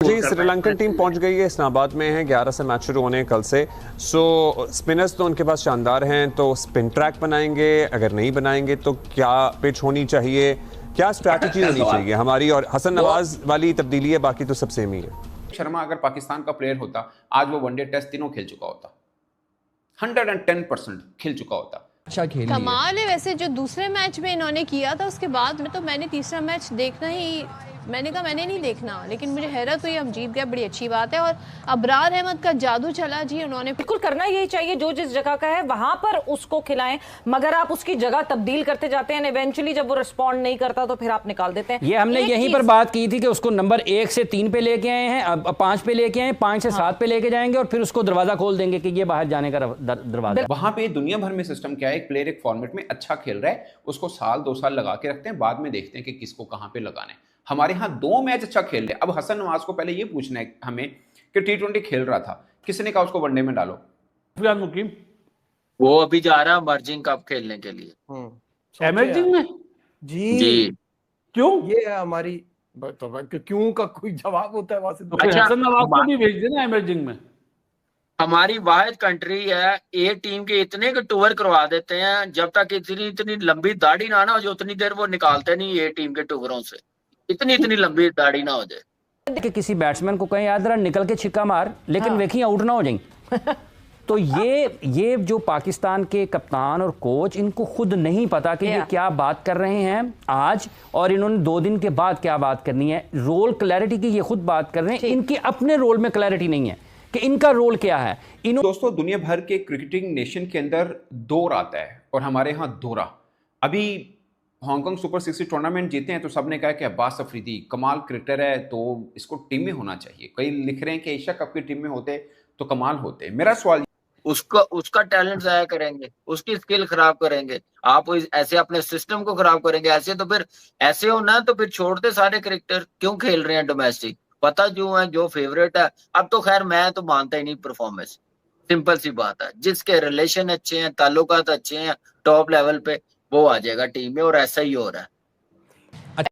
जी, Sri Lankan team पहुंच गई है, इस्लामाबाद में है, 11 से मैच शुरू होने हैं कल से। सो स्पिनर्स तो उनके पास शानदार हैं, तो स्पिन ट्रैक बनाएंगे, अगर नहीं बनाएंगे तो क्या पिच होनी चाहिए, क्या स्ट्रैटेजी होनी चाहिए हमारी? और हसन नवाज वाली तब्दीली है, बाकी तो सब सेम ही है। शर्मा अगर पाकिस्तान का प्लेयर होता, आज वो वनडे टेस्ट तीनों खेल चुका होता, 110% खेल चुका होता। अच्छा खेल कमाल है वैसे जो दूसरे मैच में इन्होंने किया था, उसके बाद में तो मैंने तीसरा मैच देखना ही, मैंने कहा मैंने नहीं देखना, लेकिन मुझे हैरत हुई हम जीत गए, बड़ी अच्छी बात है। और अबरार अहमद का जादू चला जी, उन्होंने बिल्कुल करना यही चाहिए, जो जिस जगह का है वहां पर उसको खिलाएं, मगर आप उसकी जगह तब्दील करते जाते हैं, इवेंचुअली जब वो रिस्पॉन्ड नहीं करता तो फिर आप निकाल देते हैं। ये हमने यहीं पर बात की थी कि उसको नंबर 1 से 3 पे लेके आए हैं, अब 5 पे लेके आए, 5 से 7 पे लेके जाएंगे और फिर उसको दरवाजा खोल देंगे कि ये बाहर जाने का दरवाजा। वहां पे दुनिया भर में सिस्टम क्या है, एक प्लेयर एक फॉर्मेट में अच्छा खेल रहा है, उसको साल 2 साल लगा के रखते हैं, बाद में देखते हैं कि किसको कहां पे लगाना है। हमारे यहाँ 2 मैच अच्छा खेल रहे हैं। अब हसन नवाज को पहले ये पूछना है हमें कि T20 खेल रहा था, किसने कहा उसको वनडे में डालो? मुकीम वो अभी जा रहा है मर्जिंग कप खेलने के लिए। एमर्जिंग में जी क्यों? ये है हमारी क्यों का कोई जवाब होता है वहां से? तो अच्छा, हसन नवाज को भी भेज देना एमर्जिंग में। हमारी वाहिद कंट्री है, ए टीम के इतने के टूर करवा देते हैं, जब तक इतनी इतनी लंबी दाढ़ी ना हो, उतनी देर वो निकालते नहीं ए टीम के टूरों से, इतनी इतनी लंबी दाढ़ी ना हो जाए कि किसी बैट्समैन को कहीं याद रहा निकल के छिक्का मार, लेकिन वेखी आउट ना हो जाए। तो ये जो पाकिस्तान के कप्तान और कोच, इनको खुद नहीं पता कि ये क्या बात कर रहे हैं आज, और इन्होंने 2 दिन के बाद क्या बात करनी है। रोल क्लैरिटी की ये खुद बात कर रहे हैं, इनकी अपने रोल में क्लैरिटी नहीं है कि इनका रोल क्या है। दोस्तों, दुनिया भर के क्रिकेटिंग नेशन के अंदर दौर आता है और हमारे यहाँ दौरा। अभी हांगकांग सुपर 60 टूर्नामेंट जीते हैं तो सबने कहा कि अब्बास अफरीदी कमाल क्रिकेटर है, तो इसको टीम में होना चाहिए। कई लिख रहे हैं कि एशिया कप की टीम में होते तो कमाल होते। मेरा सवाल, उसका टैलेंट जाया करेंगे, उसकी स्किल खराब करेंगे, आप ऐसे अपने सिस्टम को खराब करेंगे, ऐसे तो फिर ऐसे होना तो फिर छोड़ते सारे क्रिकेटर, क्यों खेल रहे हैं डोमेस्टिक? पता जो है जो फेवरेट है। अब तो खैर मैं तो मानता ही नहीं परफॉर्मेंस, सिंपल सी बात है, जिसके रिलेशन अच्छे हैं, ताल्लुकात अच्छे हैं टॉप लेवल पे, वो आ जाएगा टीम में, और ऐसा ही हो रहा है।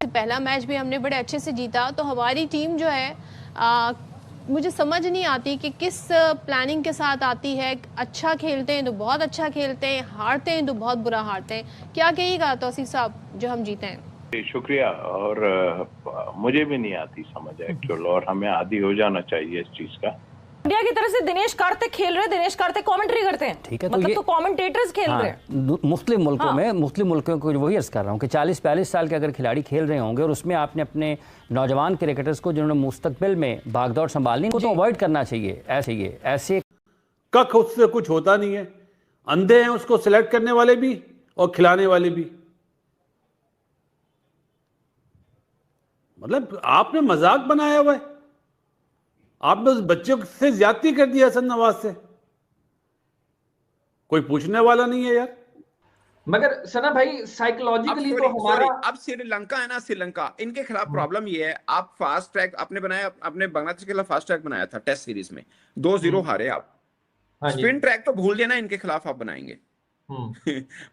पहला मैच भी हमने बड़े अच्छे से जीता, तो हमारी टीम जो है मुझे समझ नहीं आती कि किस प्लानिंग के साथ आती है। अच्छा खेलते हैं तो बहुत अच्छा खेलते हैं, हारते हैं तो बहुत बुरा हारते हैं। क्या कहिएगा तौसीफ साहब जो हम जीते हैं? शुक्रिया। और मुझे भी नहीं आती समझ एक्चुअल, और हमें आदी हो जाना चाहिए इस चीज का। इंडिया की तरफ से दिनेश कार्तिक खेल रहे हैं, दिनेश कार्तिक कमेंट्री करते हैं, ठीक है, मतलब तो कमेंटेटर्स खेल रहे हैं। मुस्लिम मुल्कों में, मुस्लिम मुल्कों को वही अर्ज कर रहा हूँ कि 40-42 साल के अगर खिलाड़ी खेल रहे होंगे और उसमें आपने अपने नौजवान क्रिकेटर्स को जिन्होंने मुस्तकबिल में भागदौड़ संभालनी, उनको तो अवॉइड करना चाहिए। ऐसे कख उससे कुछ होता नहीं है। अंधे हैं उसको सिलेक्ट करने वाले भी और खिलाने वाले भी। मतलब आपने मजाक बनाया हुआ है, आपने उस बच्चे से ज्यादती कर दिया हसन नवाज से। कोई पूछने वाला नहीं है यार। मगर सना भाई साइकोलॉजिकली तो हमारा अब श्रीलंका है ना, श्रीलंका इनके खिलाफ प्रॉब्लम ये है, आप फास्ट ट्रैक आपने बनाया, आपने बांग्लादेश के खिलाफ फास्ट ट्रैक बनाया था टेस्ट सीरीज में, 2-0 हारे आप। स्पिन ट्रैक तो भूल देना, इनके खिलाफ आप बनाएंगे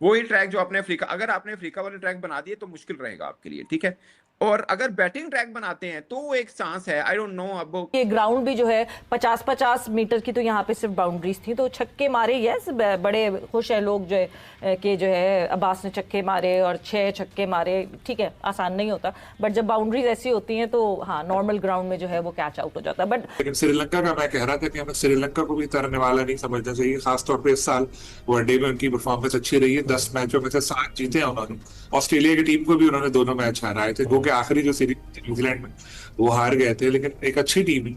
वही ट्रैक जो आपने अफ्रीका, अगर आपने अफ्रीका वाले ट्रैक बना दिए तो मुश्किल रहेगा आपके लिए, ठीक है। और अगर बैटिंग ट्रैक बनाते हैं तो वो एक चांस है, आई डोंट नो। अब ये ग्राउंड भी जो है 50-50 मीटर की, तो यहाँ पे सिर्फ बाउंड्रीज थी, तो छक्के मारे। यस, बड़े खुश है लोग जो है कि जो है अब्बास ने छक्के मारे और 6 छक्के मारे, ठीक है, आसान नहीं होता, बट जब बाउंड्रीज ऐसी होती हैं तो हाँ, नॉर्मल ग्राउंड में जो है वो कैच आउट हो जाता है। बट लेकिन श्रीलंका का मैं कह रहा था कि हमें श्रीलंका को भी तरने वाला नहीं समझना चाहिए, खासतौर पर इस साल वनडे में उनकी परफॉर्मेंस अच्छी रही है। 10 मैचों में से 7 जीते हैं उन्होंने। ऑस्ट्रेलिया की टीम को भी उन्होंने 2 मैच हराए थे, वो के आखिरी जो सीरीज न्यूजीलैंड में वो हार गए थे, लेकिन एक अच्छी टीम है।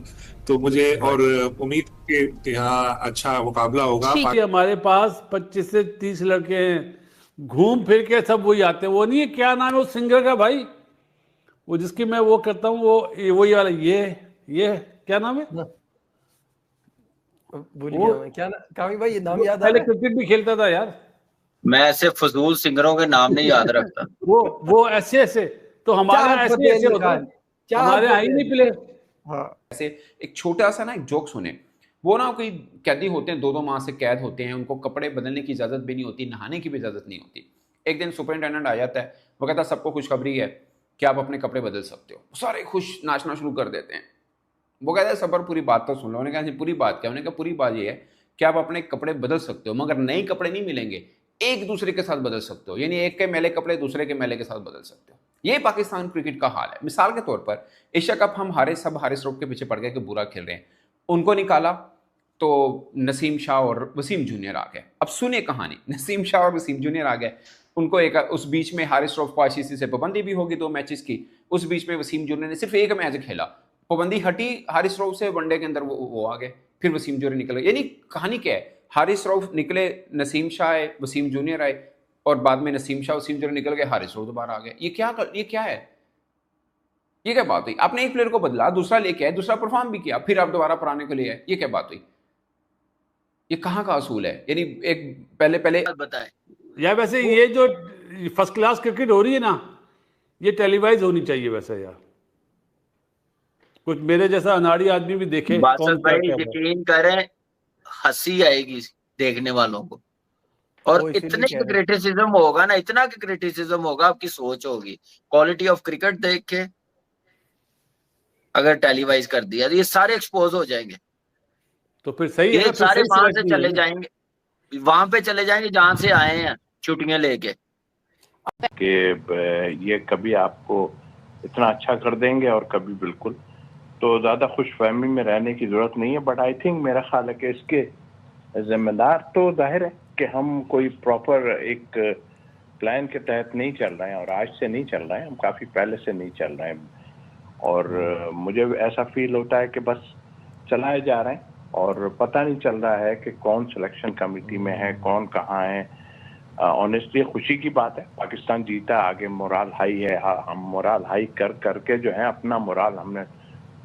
तो मुझे और उम्मीद के यहाँ अच्छा मुकाबला होगा। हमारे पास 25 से 30 लड़के हैं, घूम फिर के सब वही आते हैं। वो नहीं है, क्या नाम है उस सिंगर का भाई, वो जिसकी मैं वो करता हूँ, वो वही वाला, ये क्या नाम है, भूल गया मैं क्या कामी भाई, ये नाम याद आ पहले रहा है? क्रिकेट भी खेलता था यार। मैं ऐसे फजूल सिंगरों के नाम नहीं याद रखता। वो ऐसे तो हमारा ऐसे होता है, हमारे आई नहीं प्लेयर। हाँ, ऐसे एक छोटा सा ना एक जोक सुने। वो ना कोई कैदी होते हैं, 2-2 माह से कैद होते हैं, उनको कपड़े बदलने की इजाजत भी नहीं होती, नहाने की भी इजाजत नहीं होती। एक दिन सुपरिटेंडेंट आ जाता है, वो कहता है सबको खुशखबरी है कि आप अपने कपड़े बदल सकते हो। सारे खुश, नाचना शुरू कर देते हैं। वो कहता है सबर पूरी बात तो सुन लो। उन्होंने कहा पूरी बात क्या? उन्होंने कहा पूरी बात ये है कि आप अपने कपड़े बदल सकते हो मगर नए कपड़े नहीं मिलेंगे, एक दूसरे के साथ बदल सकते हो, यानी एक के मैले कपड़े दूसरे के मैले के साथ बदल सकते हो। ये पाकिस्तान क्रिकेट का हाल है। मिसाल के तौर पर एशिया कप हम हारे, सब हारिस रऊफ के पीछे पड़ गए कि बुरा खेल रहे हैं, उनको निकाला तो नसीम शाह और वसीम जूनियर आ गए। अब सुने कहानी, नसीम शाह और वसीम जूनियर आ गए, उनको एक उस बीच में हारिस रऊफ को आईसीसी से पाबंदी भी होगी 2 मैचेस की, उस बीच में वसीम जूनियर ने सिर्फ एक मैच खेला, पाबंदी हटी हारिस रऊफ से, वनडे के अंदर वो आ गए, फिर वसीम जूनियर निकल गए। यानी कहानी क्या है, हारिस रऊफ निकले, नसीम शाह आए, वसीम जूनियर आए और बाद में नसीम शाह वसीम जूनियर निकल गए, हारिस रऊफ दोबारा आ गए। ये क्या है? ये क्या बात हुई? आपने एक प्लेयर को बदला, दूसरा लेके आए, दूसरा परफॉर्म भी किया, फिर आप दोबारा पुराने को ले आए, ये क्या बात हुई? ये कहाँ का असूल है? यानी एक पहले बताएं यार। वैसे ये जो फर्स्ट क्लास क्रिकेट हो रही है ना, ये टेलीवाइज होनी चाहिए वैसे यार। कुछ मेरे जैसा अनाड़ी आदमी भी देखे। बादशाह भाई यकीन करें हंसी आएगी देखने वालों को, और इतने की क्रिटिसिज्म होगा ना, इतना की क्रिटिसिज्म होगा, आपकी सोच होगी। क्वालिटी ऑफ क्रिकेट देख के अगर टेलीवाइज कर दिया तो ये सारे एक्सपोज हो जाएंगे, तो फिर सही है, ये सारे वहां से चले जाएंगे, वहां पे चले जाएंगे जहां से आए हैं छुट्टियां लेके, कि ये कभी आपको इतना अच्छा कर देंगे और कभी बिल्कुल। तो ज्यादा खुशफहमी में रहने की जरूरत नहीं है। बट आई थिंक मेरा ख्याल है कि इसके जिम्मेदार तो जाहिर है कि हम कोई प्रॉपर एक प्लान के तहत नहीं चल रहे हैं, और आज से नहीं चल रहे हैं, हम काफी पहले से नहीं चल रहे हैं। और मुझे ऐसा फील होता है कि बस चलाए जा रहे हैं और पता नहीं चल रहा है कि कौन सिलेक्शन कमेटी में है, कौन कहाँ है। ऑनेस्टली खुशी की बात है, पाकिस्तान जीता, आगे मोराल हाई है। हम मोराल हाई करके जो है अपना मोराल हमने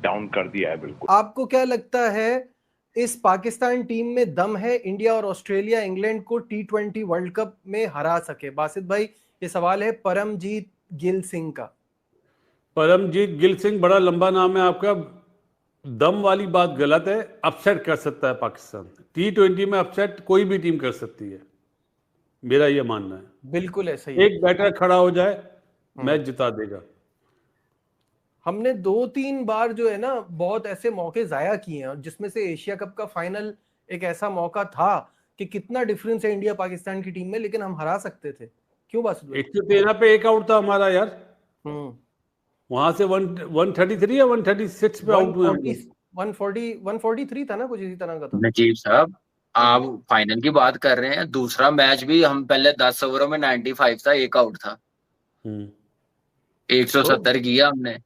डाउन कर दिया है बिल्कुल। आपको क्या लगता है इस पाकिस्तान टीम में दम है इंडिया और ऑस्ट्रेलिया इंग्लैंड को T20 वर्ल्ड कप में हरा सके? बासित भाई, ये सवाल है परमजीत गिल सिंह का। परमजीत गिल सिंह बड़ा लंबा नाम है आपका। दम वाली बात गलत है, अपसेट कर सकता है पाकिस्तान। T20 में अपसेट कोई भी टीम कर सकती है, मेरा ये मानना है। बिल्कुल ऐसा ही। एक बैटर खड़ा हो जाए, मैच जिता देगा। हमने 2-3 बार जो है ना बहुत ऐसे मौके जाया किए हैं, और जिसमें से एशिया कप का फाइनल एक ऐसा मौका था कि कितना डिफरेंस है इंडिया पाकिस्तान की टीम में, लेकिन हम हरा सकते थे। क्यों बासित भाई? 113 पे एक आउट था हमारा यार, वहां से 133 या 136 पे आउट हुए। 143 था ना, कुछ इसी तरह का था। नजीब साहब, आप फाइनल की बात कर रहे हैं, दूसरा मैच भी हम पहले 10 ओवरों में 95 था, एक आउट था, 170 किया हमने।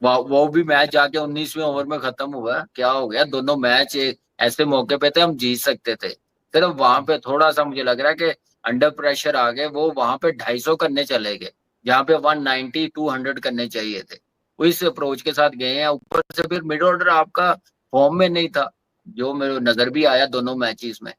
वो भी मैच जाके 19वें ओवर में खत्म हुआ। क्या हो गया? दोनों मैच ऐसे मौके पे थे हम जीत सकते थे, सिर्फ वहां पे थोड़ा सा मुझे लग रहा है कि अंडर प्रेशर आ गए। वो वहां पे 250 करने चले गए, जहाँ पे 190 200 करने चाहिए थे। वो इस अप्रोच के साथ गए हैं। ऊपर से फिर मिड ऑर्डर आपका फॉर्म में नहीं था, जो मेरे नजर भी आया दोनों मैचेस में।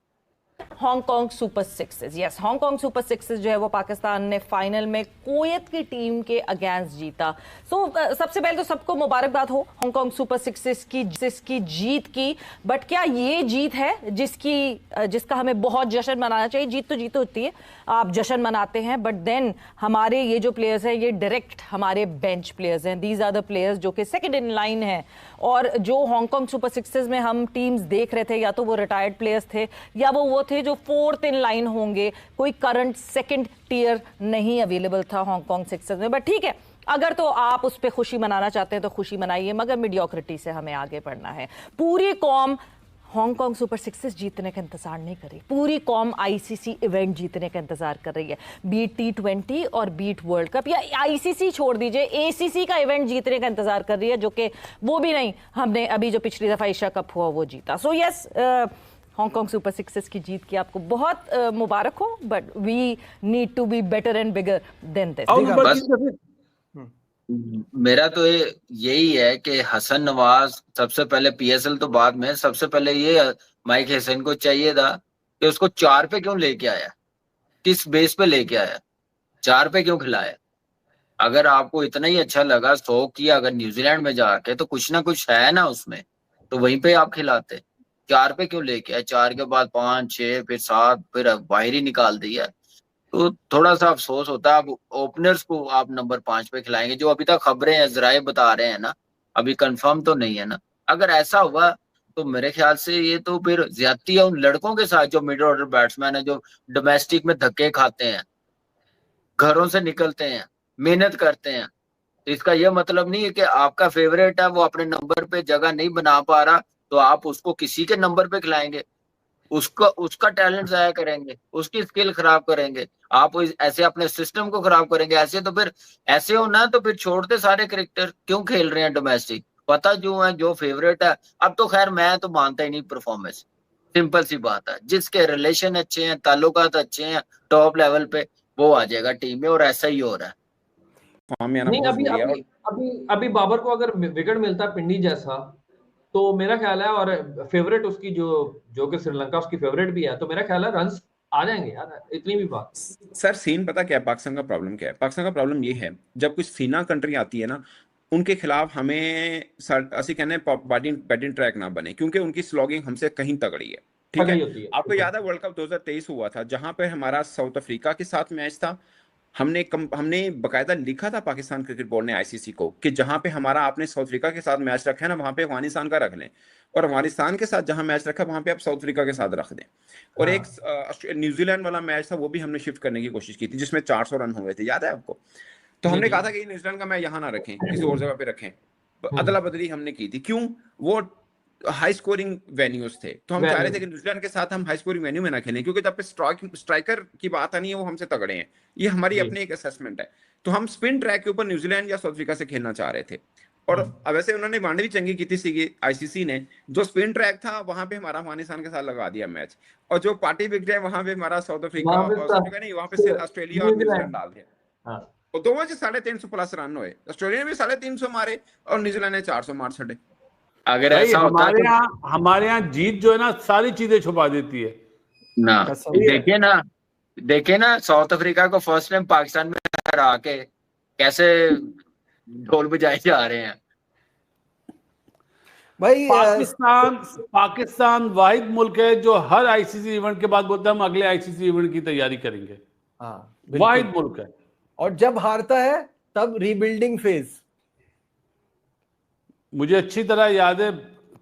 Hong Kong super sixes, yes, Hong Kong super sixes जो है वो पाकिस्तान ने फाइनल में कुवैत की टीम के अगेंस्ट जीता। सबसे पहले तो सबको मुबारकबाद हो हांगकांग सुपर सिक्सेस की जीत की। बट क्या ये जीत है जिसका हमें बहुत जश्न मनाना चाहिए? जीत तो जीत होती है, आप जश्न मनाते हैं, बट देन हमारे ये जो प्लेयर्स हैं ये डायरेक्ट हमारे बेंच प्लेयर्स हैं। दीज आर द प्लेयर्स जो कि सेकंड इन लाइन है। और जो हांगकांग सुपर सिक्सेस में हम टीम्स देख रहे थे, या तो वो रिटायर्ड प्लेयर्स थे या वो थे जो 4th इन लाइन होंगे। कोई करंट सेकंड टियर नहीं अवेलेबल था हांगकांग सिक्सेस में। बट ठीक है, अगर तो आप उस पर खुशी मनाना चाहते हैं तो खुशी मनाइए, मगर मीडियोक्रिटी से हमें आगे बढ़ना है। पूरी कौम हांगकांग सुपर सिक्सेस जीतने का इंतजार नहीं कर रही, पूरी कौम आईसीसी इवेंट जीतने का इंतजार कर रही है। बीट T20 और बीट वर्ल्ड कप, या आईसीसी छोड़ दीजिए, एसीसी का इवेंट जीतने का इंतजार कर रही है, जो कि वो भी नहीं, हमने अभी जो पिछली दफा एशिया कप हुआ वो जीता। So yes, Hong Kong super sixes की जीत की आपको बहुत मुबारक हो, but we need to be better and bigger than this. मेरा तो यही है कि हसन नवाज सबसे पहले, PSL तो बाद में, सबसे पहले ये माइक हसन को चाहिए था कि उसको 4 पे क्यों लेके आया, किस बेस पे लेके आया, 4 पे क्यों खिलाया? अगर आपको इतना ही अच्छा लगा 100 किया अगर न्यूजीलैंड में जाके, तो कुछ ना कुछ है ना उसमें, तो वहीं पे आप खिलाते। 4 पे क्यों लेके आए? 4 के बाद 5 6 फिर 7 फिर बाहर ही निकाल दिया, तो थोड़ा सा अफसोस होता है। अब ओपनर्स को आप नंबर 5 पे खिलाएंगे, जो अभी तक खबरें हैं, जराए बता रहे हैं ना, अभी कंफर्म तो नहीं है ना, अगर ऐसा हुआ तो मेरे ख्याल से ये तो फिर ज्यादती है उन लड़कों के साथ जो मिडिल ऑर्डर बैट्समैन है, जो डोमेस्टिक में धक्के खाते हैं, घरों से निकलते हैं, मेहनत करते हैं। तो इसका यह मतलब नहीं है कि आपका फेवरेट है वो अपने नंबर पे जगह नहीं बना पा रहा तो आप उसको किसी के नंबर पे खिलाएंगे, उसका टैलेंट जाया करेंगे, उसकी स्किल खराब करेंगे, आप ऐसे अपने सिस्टम को खराब करेंगे। ऐसे तो फिर ऐसे होना तो फिर छोड़ते सारे क्रिकेटर क्यों खेल रहे हैं डोमेस्टिक, पता जो है जो फेवरेट है। अब तो खैर मैं तो मानता ही नहीं परफॉर्मेंस, सिंपल सी बात है, जिसके रिलेशन अच्छे हैं, ताल्लुकात अच्छे हैं टॉप लेवल पे, वो आ जाएगा टीम में, और ऐसा ही हो रहा है। नहीं, अभी बाबर को अगर विकेट मिलता पिंडी जैसा तो मेरा ख्याल है, और फेवरेट उसकी जो कि श्रीलंका उसकी फेवरेट भी है, तो मेरा ख्याल है रन्स आ जाएंगे यार, इतनी भी बात। सर सीन पता क्या है, पाकिस्तान का प्रॉब्लम क्या है? पाकिस्तान का प्रॉब्लम ये है, जब कुछ सीना कंट्री आती है ना, उनके खिलाफ हमें असि कहने बैटिंग ट्रैक ना बने, क्योंकि उनकी स्लॉगिंग हमसे कहीं तगड़ी है। ठीक है, आपको याद है वर्ल्ड कप 2023 हुआ था जहां पे हमारा साउथ अफ्रीका के साथ मैच था, हमने बकायदा लिखा था पाकिस्तान क्रिकेट बोर्ड ने आईसीसी को कि जहां पे हमारा आपने साउथ अफ्रीका के साथ मैच रखा है ना, वहां पे अफगानिस्तान का रख लें, और अफगानिस्तान के साथ जहां मैच रखा वहां पे आप साउथ अफ्रीका के साथ रख दें। और एक न्यूजीलैंड वाला मैच था, वो भी हमने शिफ्ट करने की कोशिश की थी जिसमें 400 रन हुए थे, याद है आपको? तो हमने कहा था कि न्यूजीलैंड का मैच यहाँ ना रखें, किसी और जगह पे रखें, अदला बदली हमने की थी। क्यों? वो हाई स्कोरिंग वेन्यूज थे, तो हम चाह रहे थे कि न्यूजीलैंड के साथ हम हाई स्कोरिंग वेन्यू में ना खेलें, क्योंकि जब पे स्ट्राइकर की बात आनी है वो हमसे तगड़े हैं। ये हमारी अपनी एक असेसमेंट है। तो हम स्पिन ट्रैक के ऊपर न्यूजीलैंड या साउथ अफ्रीका से खेलना चाह रहे थे, और वैसे उन्होंने मांडवी चंगी की थी आईसीसी ने, जो स्पिन ट्रैक था वहां पे हमारा अफगानिस्तान के साथ लगा दिया मैच, और जो पार्टी बिक जाए वहां पे हमारा साउथ अफ्रीका नहीं, वहां पे ऑस्ट्रेलिया और न्यूजीलैंड डाल दिया, और दोनों से 350 प्लस रन हुए। ऑस्ट्रेलिया ने भी 350 मारे और न्यूजीलैंड ने 400 मार छड़े। अगर ऐसा होता है हमारे यहाँ जीत जो है ना सारी चीजें छुपा देती है ना। देखिए ना साउथ अफ्रीका को फर्स्ट टाइम पाकिस्तान में हरा के कैसे ढोल बजाए जा रहे हैं भाई। पाकिस्तान वाहिद मुल्क है जो हर आईसीसी इवेंट के बाद बोलता है हम अगले आईसीसी इवेंट की तैयारी करेंगे। वाहिद मुल्क है, और जब हारता है तब रीबिल्डिंग फेज। मुझे अच्छी तरह याद है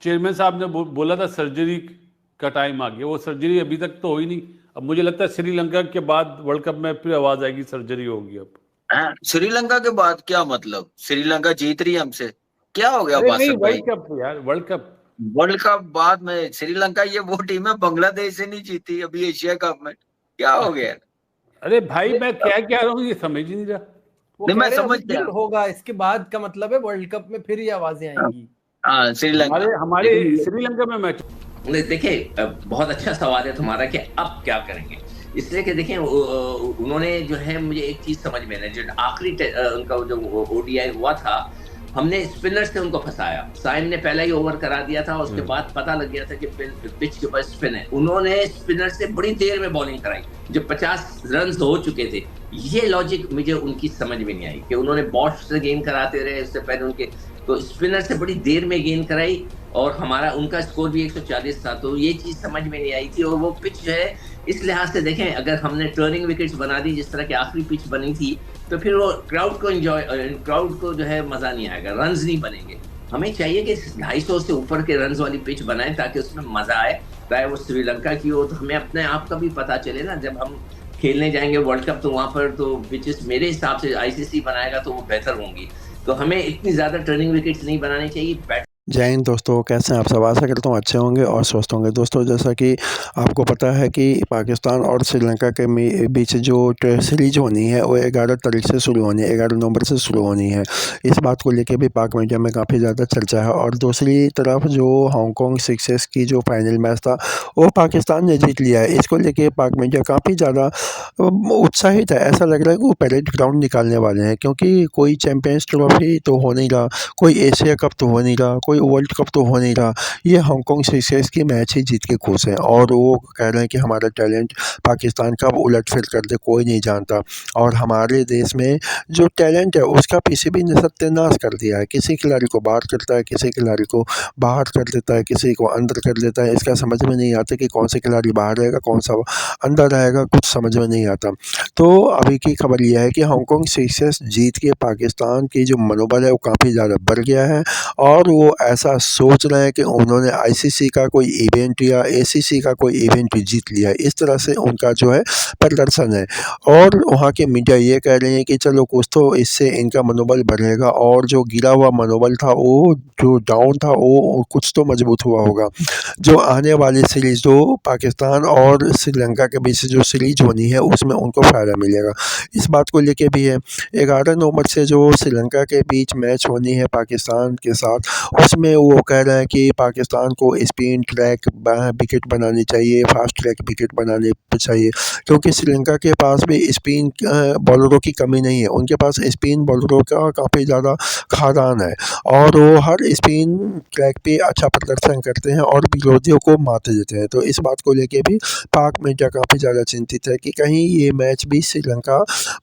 चेयरमैन साहब ने बोला था सर्जरी का टाइम आ गया, वो सर्जरी अभी तक तो हुई नहीं। अब मुझे लगता है श्रीलंका के बाद वर्ल्ड कप में फिर आवाज आएगी सर्जरी होगी। अब श्रीलंका के बाद क्या मतलब? श्रीलंका जीत रही है हमसे, क्या हो गया? वर्ल्ड कप यार, वर्ल्ड कप बाद में श्रीलंका ये वो टीम है बांग्लादेश से नहीं जीती अभी एशिया कप में, क्या हो गया? अरे भाई मैं क्या कह रहा हूँ ये समझ नहीं रहा। मैं समझ गया होगा, इसके बाद का मतलब है वर्ल्ड कप में फिर ये आवाजें आएंगी। श्रीलंका हमारे श्रीलंका में मैच। देखिए बहुत अच्छा सवाल है तुम्हारा कि अब क्या करेंगे, इसलिए कि देखें उन्होंने जो है, मुझे एक चीज समझ में नहीं, जो आखिरी उनका जो ओडीआई हुआ था हमने स्पिनर से उनको फंसाया। साइम ने पहला ही ओवर करा दिया था, उसके बाद पता लग गया था कि पिच के ऊपर स्पिन है। उन्होंने स्पिनर से बड़ी देर में बॉलिंग कराई जो 50 रन हो चुके थे। ये लॉजिक मुझे उनकी समझ में नहीं आई कि उन्होंने बॉट से गेंद कराते रहे, उससे पहले उनके तो स्पिनर से बड़ी देर में गेंद कराई, और हमारा उनका स्कोर भी 140 था। तो ये चीज समझ में नहीं आई थी। और वो पिच जो है, इस लिहाज से देखें, अगर हमने टर्निंग विकेट्स बना दी जिस तरह की आखिरी पिच बनी थी, तो फिर वो क्राउड को जो है मजा नहीं आएगा, रन्स नहीं बनेंगे। हमें चाहिए कि 250 से ऊपर के रन्स वाली पिच बनाएं ताकि उसमें मजा आए, चाहे वो श्रीलंका की हो। तो हमें अपने आप का भी पता चले ना, जब हम खेलने जाएंगे वर्ल्ड कप तो वहां पर तो पिचेस मेरे हिसाब से आईसीसी बनाएगा तो वो बेहतर होंगी। तो हमें इतनी ज्यादा टर्निंग विकेट्स नहीं बनानी चाहिए। जय हिंद दोस्तों, कैसे हैं आप सब? आशा करता हूँ अच्छे होंगे और स्वस्थ होंगे। दोस्तों जैसा कि आपको पता है कि पाकिस्तान और श्रीलंका के बीच जो सीरीज होनी है वो 11 तारीख से शुरू होनी है, 11 नवंबर से शुरू होनी है। इस बात को लेके भी पाक मीडिया में काफ़ी ज़्यादा चर्चा है। और दूसरी तरफ जो हांगकांग सिक्सेस की जो फाइनल मैच था वो पाकिस्तान ने जीत लिया है। इसको लेके पाक मीडिया काफ़ी ज़्यादा उत्साहित है। ऐसा लग रहा है कि वो पैरेड ग्राउंड निकालने वाले हैं, क्योंकि कोई चैम्पियंस ट्रॉफी तो हो नहीं रहा, कोई एशिया कप तो हो नहीं रहा, कोई वर्ल्ड कप तो हो नहीं रहा। ये हांगकांग सिक्सेस की मैच ही जीत के खुश हैं, और वो कह रहे हैं कि हमारा टैलेंट पाकिस्तान कब उलट फिर कर दे कोई नहीं जानता। और हमारे देश में जो टैलेंट है उसका पीसीबी ने सत्यानाश कर दिया है। किसी खिलाड़ी को बाहर करता है, किसी खिलाड़ी को बाहर कर देता है, किसी को अंदर कर देता है। इसका समझ में नहीं आता कि कौन से खिलाड़ी बाहर रहेगा, कौन सा अंदर रहेगा, कुछ समझ में नहीं आता। तो अभी की खबर यह है कि हांगकांग सिक्सेस जीत के पाकिस्तान की जो मनोबल है वो काफ़ी ज़्यादा बढ़ गया है, और वो ऐसा सोच रहे हैं कि उन्होंने आईसीसी का कोई इवेंट या एसीसी का कोई इवेंट जीत लिया है। इस तरह से उनका जो है प्रदर्शन है, और वहाँ के मीडिया ये कह रहे हैं कि चलो कुछ तो इससे इनका मनोबल बढ़ेगा, और जो गिरा हुआ मनोबल था, वो जो डाउन था, वो कुछ तो मजबूत हुआ होगा। जो आने वाली सीरीज़ जो पाकिस्तान और श्रीलंका के बीच जो सीरीज होनी है, उसमें उनको फ़ायदा मिलेगा। इस बात को लेके भी है 11 नवंबर से जो श्रीलंका के बीच मैच होनी है पाकिस्तान के साथ, उसमें वो कह रहे हैं कि पाकिस्तान को स्पिन ट्रैक विकेट बनानी चाहिए, फास्ट ट्रैक विकेट बनाने चाहिए, क्योंकि श्रीलंका के पास भी स्पिन बॉलरों की कमी नहीं है। उनके पास स्पिन बॉलरों का काफ़ी ज़्यादा खादान है, और वो हर स्पिन ट्रैक पे अच्छा प्रदर्शन करते हैं और विरोधियों को मात देते हैं। तो इस बात को लेके भी पाक मीडिया काफ़ी ज़्यादा चिंतित है कि कहीं ये मैच भी श्रीलंका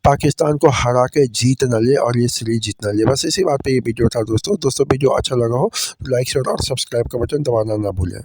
पाकिस्तान को हरा के जीत न ले और ये सीरीज जीत न ले। बस इसी बात पे ये वीडियो था दोस्तों। वीडियो अच्छा लगा हो तो लाइक शेयर और सब्सक्राइब का बटन दबाना ना भूलें।